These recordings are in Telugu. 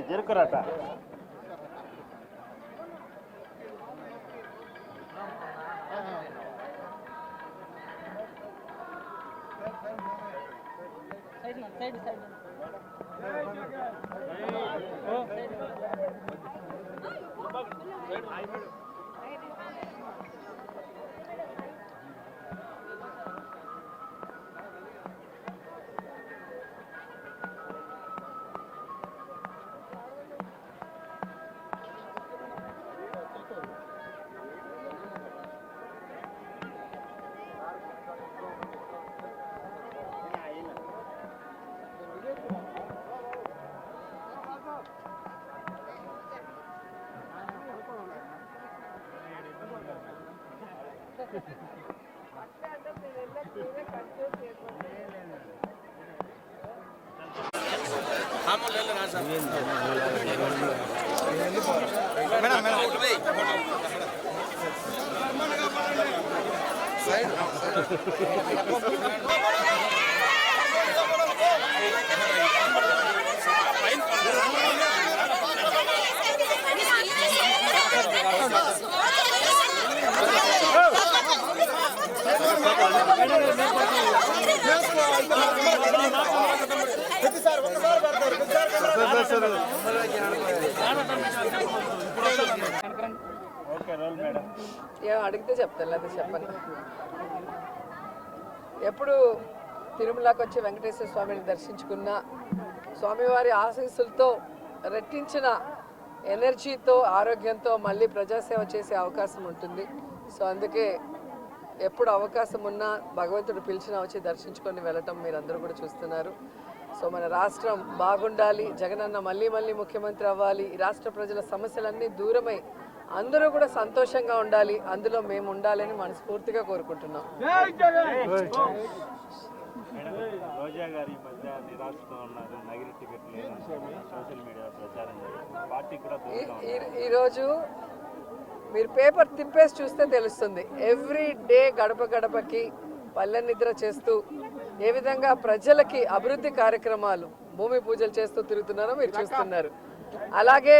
జరుకురాట సైడ్ ఏం అడిగితే చెప్తాను, లేదా చెప్పండి. ఎప్పుడు తిరుమలకి వచ్చి వెంకటేశ్వర స్వామిని దర్శించుకున్న స్వామివారి ఆశీస్సులతో రెట్టించిన ఎనర్జీతో ఆరోగ్యంతో మళ్ళీ ప్రజాసేవ చేసే అవకాశం ఉంటుంది. సో అందుకే ఎప్పుడు అవకాశం ఉన్నా భగవంతుడు పిలిచినా వచ్చి దర్శించుకొని వెళ్ళటం మీరందరూ కూడా చూస్తున్నారు. సో మన రాష్ట్రం బాగుండాలి, జగనన్న మళ్ళీ మళ్ళీ ముఖ్యమంత్రి అవ్వాలి, ఈ రాష్ట్ర ప్రజల సమస్యలన్నీ దూరమై అందరూ కూడా సంతోషంగా ఉండాలి, అందులో మేము ఉండాలని మనస్ఫూర్తిగా కోరుకుంటున్నాం. ఈరోజు మీరు పేపర్ తిప్పేసి చూస్తే తెలుస్తుంది. ఎవ్రీ డే గడప గడపకి పల్లె నిద్ర చేస్తూ ఏ విధంగా ప్రజలకి అభివృద్ధి కార్యక్రమాలు భూమి పూజలు చేస్తూ తిరుగుతున్నారో మీరు చూస్తున్నారు. అలాగే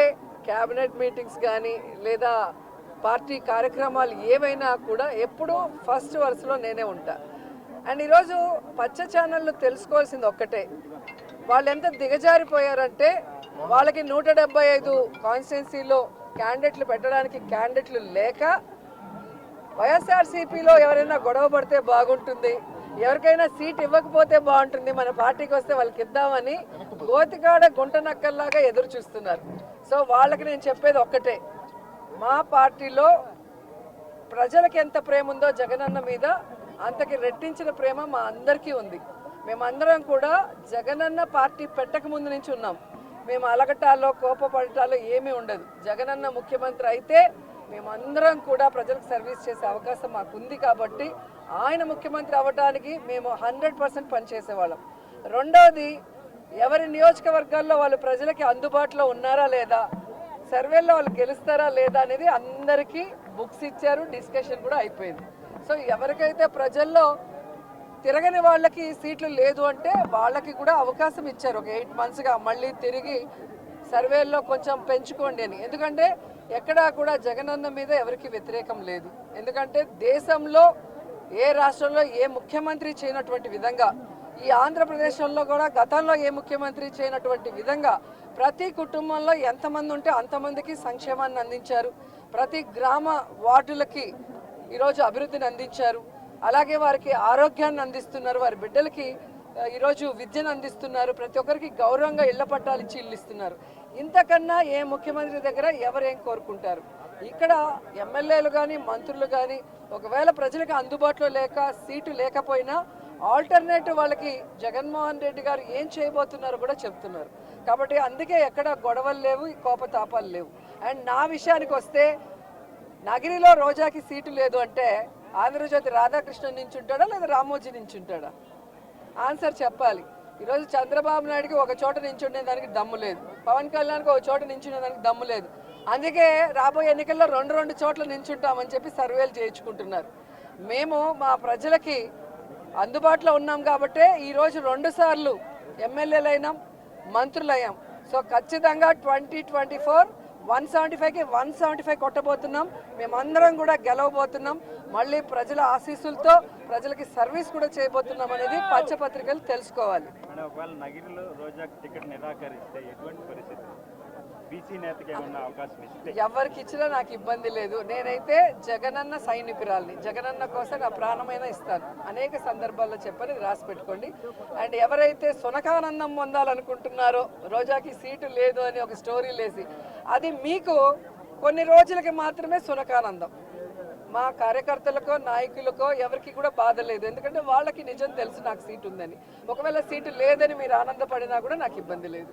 క్యాబినెట్ మీటింగ్స్ కానీ లేదా పార్టీ కార్యక్రమాలు ఏవైనా కూడా ఎప్పుడూ ఫస్ట్ వరుసలో నేనే ఉంటా. అండ్ ఈరోజు పచ్చ ఛానళ్ళు తెలుసుకోవాల్సింది ఒక్కటే, వాళ్ళు ఎంత దిగజారిపోయారంటే వాళ్ళకి 175 కాన్స్టిట్యున్సీలో క్యాండిడేట్లు పెట్టడానికి క్యాండిడేట్లు లేక వైఎస్ఆర్సీపీలో ఎవరైనా గొడవ పడితే బాగుంటుంది, ఎవరికైనా సీట్ ఇవ్వకపోతే బాగుంటుంది, మన పార్టీకి వస్తే వాళ్ళకి ఇద్దామని గోతికాడ గుంట నక్కల్లాగా ఎదురు చూస్తున్నారు. సో వాళ్ళకి నేను చెప్పేది ఒక్కటే, మా పార్టీలో ప్రజలకు ఎంత ప్రేమ ఉందో జగనన్న మీద అంతకి రెట్టించిన ప్రేమ మా అందరికీ ఉంది. మేమందరం కూడా జగనన్న పార్టీ పెట్టక ముందు నుంచి ఉన్నాం. మేము అలగటాల్లో కోపపడటాల్లో ఏమీ ఉండదు. జగనన్న ముఖ్యమంత్రి అయితే మేమందరం కూడా ప్రజలకు సర్వీస్ చేసే అవకాశం మాకుంది కాబట్టి ఆయన ముఖ్యమంత్రి అవ్వడానికి మేము 100% పనిచేసేవాళ్ళం. రెండవది, ఎవరి నియోజకవర్గాల్లో వాళ్ళు ప్రజలకి అందుబాటులో ఉన్నారా లేదా, సర్వేల్లో వాళ్ళు గెలుస్తారా లేదా అనేది అందరికీ బుక్స్ ఇచ్చారు, డిస్కషన్ కూడా అయిపోయింది. సో ఎవరికైతే ప్రజల్లో తిరగని వాళ్ళకి సీట్లు లేదు అంటే వాళ్ళకి కూడా అవకాశం ఇచ్చారు ఒక 8 monthsగా మళ్ళీ తిరిగి సర్వేల్లో కొంచెం పెంచుకోండి అని. ఎందుకంటే ఎక్కడా కూడా జగనన్న మీద ఎవరికి వ్యతిరేకం లేదు. ఎందుకంటే దేశంలో ఏ రాష్ట్రంలో ఏ ముఖ్యమంత్రి చేయనటువంటి విధంగా, ఈ ఆంధ్రప్రదేశ్లో కూడా గతంలో ఏ ముఖ్యమంత్రి చేయనటువంటి విధంగా ప్రతి కుటుంబంలో ఎంతమంది ఉంటే అంతమందికి సంక్షేమాన్ని అందించారు, ప్రతి గ్రామ వార్డులకి ఈరోజు అభివృద్ధిని అందించారు, అలాగే వారికి ఆరోగ్యాన్ని అందిస్తున్నారు, వారి బిడ్డలకి ఈరోజు విద్యను అందిస్తున్నారు, ప్రతి ఒక్కరికి గౌరవంగా ఇళ్ల పట్టాలు ఇచ్చి ఇల్లు ఇస్తున్నారు. ఇంతకన్నా ఏ ముఖ్యమంత్రి దగ్గర ఎవరేం కోరుకుంటారు? ఇక్కడ ఎమ్మెల్యేలు కానీ మంత్రులు కానీ ఒకవేళ ప్రజలకు అందుబాటులో లేక సీటు లేకపోయినా ఆల్టర్నేటివ్ వాళ్ళకి జగన్మోహన్ రెడ్డి గారు ఏం చేయబోతున్నారో కూడా చెప్తున్నారు. కాబట్టి అందుకే ఎక్కడ గొడవలు లేవు, కోపతాపాలు లేవు. అండ్ నా విషయానికి వస్తే నగిరిలో రోజాకి సీటు లేదు అంటే ఆంధ్రజ్యోతి రాధాకృష్ణన్ నించుంటాడా లేదా రామోజీ నించుంటాడా? ఆన్సర్ చెప్పాలి. ఈరోజు చంద్రబాబు నాయుడుకి ఒక చోట నించుండే దానికి దమ్ము లేదు, పవన్ కళ్యాణ్కి ఒక చోట నించునే దానికి దమ్ము లేదు. అందుకే రాబోయే ఎన్నికల్లో రెండు చోట్ల నించుంటామని చెప్పి సర్వేలు చేయించుకుంటున్నారు. మేము మా ప్రజలకి అందుబాటులో ఉన్నాం కాబట్టే ఈరోజు 2 సార్లు ఎమ్మెల్యేలైనాం, మంత్రులయ్యాం. సో ఖచ్చితంగా 2024 175కి 175 కొట్టబోతున్నాం. మేమందరం కూడా గెలవబోతున్నాం. మళ్ళీ ప్రజల ఆశీస్సులతో ప్రజలకి సర్వీస్ కూడా చేయబోతున్నాం అనేది పచ్చపత్రికలు తెలుసుకోవాలి. ఒకవేళ నగిరిలో రోజాకి టికెట్ నిరాకరిస్తే ఎటువంటి పరిస్థితి? బీసీ నేతకి ఏమన్నా అవకాశం ఇస్తే? ఎవరికి ఇచ్చినా నాకు ఇబ్బంది లేదు. నేనైతే జగనన్న సైనికురాల్ని, జగనన్న కోసం నా ప్రాణమైనా ఇస్తాను. అనేక సందర్భాల్లో చెప్పని రాసి పెట్టుకోండి. అండ్ ఎవరైతే సునకానందం పొందాలనుకుంటున్నారో రోజాకి సీటు లేదు అని ఒక స్టోరీ లేసి, అది మీకు కొన్ని రోజులకి మాత్రమే సునకానందం. మా కార్యకర్తలకో నాయకులకో ఎవరికి కూడా బాధ లేదు. ఎందుకంటే వాళ్ళకి నిజం తెలుసు నాకు సీటు ఉందని. ఒకవేళ సీటు లేదని మీరు ఆనందపడినా కూడా నాకు ఇబ్బంది లేదు.